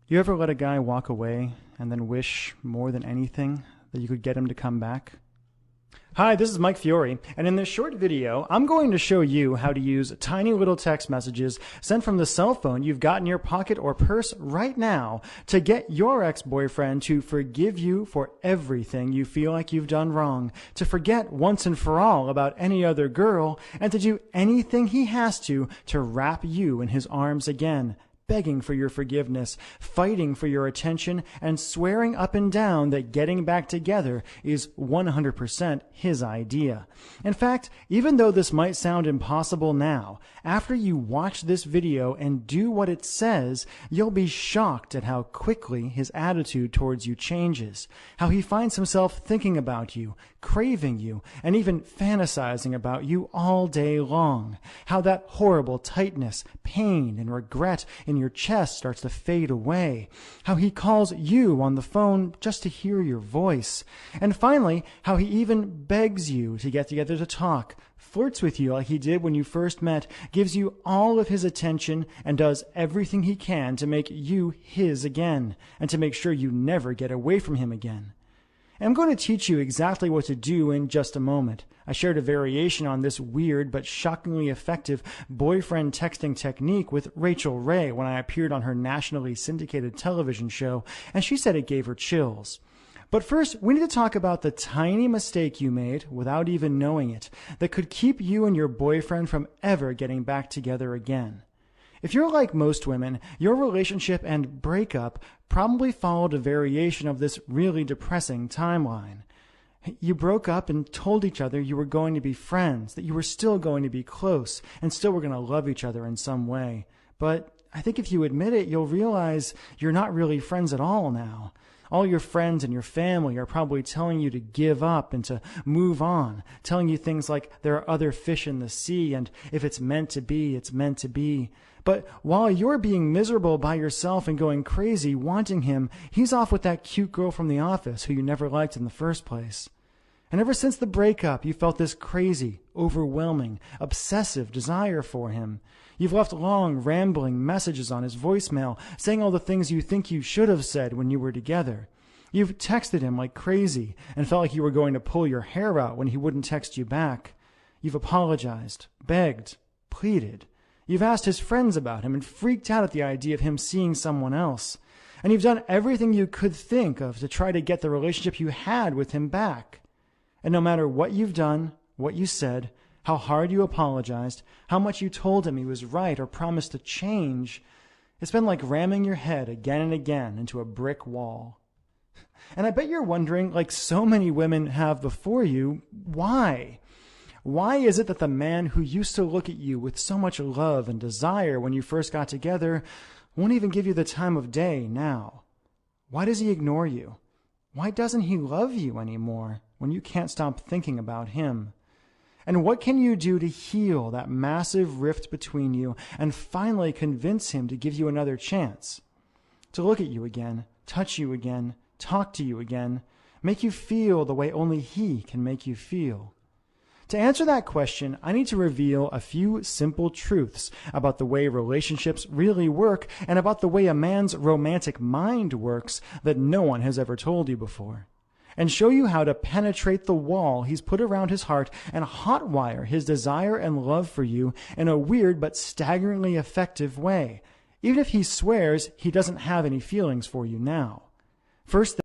You ever let a guy walk away and then wish more than anything that you could get him to come back? Hi, this is Mike Fiore, and in this short video, I'm going to show you how to use tiny little text messages sent from the cell phone you've got in your pocket or purse right now to get your ex-boyfriend to forgive you for everything you feel like you've done wrong, to forget once and for all about any other girl, and to do anything he has to wrap you in his arms again, begging for your forgiveness, fighting for your attention, and swearing up and down that getting back together is 100% his idea. In fact, even though this might sound impossible now, after you watch this video and do what it says, you'll be shocked at how quickly his attitude towards you changes, how he finds himself thinking about you, craving you, and even fantasizing about you all day long, how that horrible tightness, pain, and regret in your chest starts to fade away, how he calls you on the phone just to hear your voice, and finally, how he even begs you to get together to talk, flirts with you like he did when you first met, gives you all of his attention, and does everything he can to make you his again, and to make sure you never get away from him again. I'm going to teach you exactly what to do in just a moment. I shared a variation on this weird but shockingly effective boyfriend texting technique with Rachel Ray when I appeared on her nationally syndicated television show, and she said it gave her chills. But first, we need to talk about the tiny mistake you made without even knowing it that could keep you and your boyfriend from ever getting back together again. If you're like most women, your relationship and breakup probably followed a variation of this really depressing timeline. You broke up and told each other you were going to be friends, that you were still going to be close, and still were going to love each other in some way. But I think if you admit it, you'll realize you're not really friends at all now. All your friends and your family are probably telling you to give up and to move on, telling you things like there are other fish in the sea and if it's meant to be, it's meant to be. But while you're being miserable by yourself and going crazy wanting him, he's off with that cute girl from the office who you never liked in the first place. And ever since the breakup, you felt this crazy, overwhelming, obsessive desire for him. You've left long, rambling messages on his voicemail, saying all the things you think you should have said when you were together. You've texted him like crazy and felt like you were going to pull your hair out when he wouldn't text you back. You've apologized, begged, pleaded. You've asked his friends about him and freaked out at the idea of him seeing someone else. And you've done everything you could think of to try to get the relationship you had with him back. And no matter what you've done, what you said, how hard you apologized, how much you told him he was right or promised to change, it's been like ramming your head again and again into a brick wall. And I bet you're wondering, like so many women have before you, why? Why is it that the man who used to look at you with so much love and desire when you first got together won't even give you the time of day now? Why does he ignore you? Why doesn't he love you anymore when you can't stop thinking about him? And what can you do to heal that massive rift between you and finally convince him to give you another chance? To look at you again, touch you again, talk to you again, make you feel the way only he can make you feel? To answer that question, I need to reveal a few simple truths about the way relationships really work and about the way a man's romantic mind works that no one has ever told you before, and show you how to penetrate the wall he's put around his heart and hotwire his desire and love for you in a weird but staggeringly effective way, even if he swears he doesn't have any feelings for you now. First,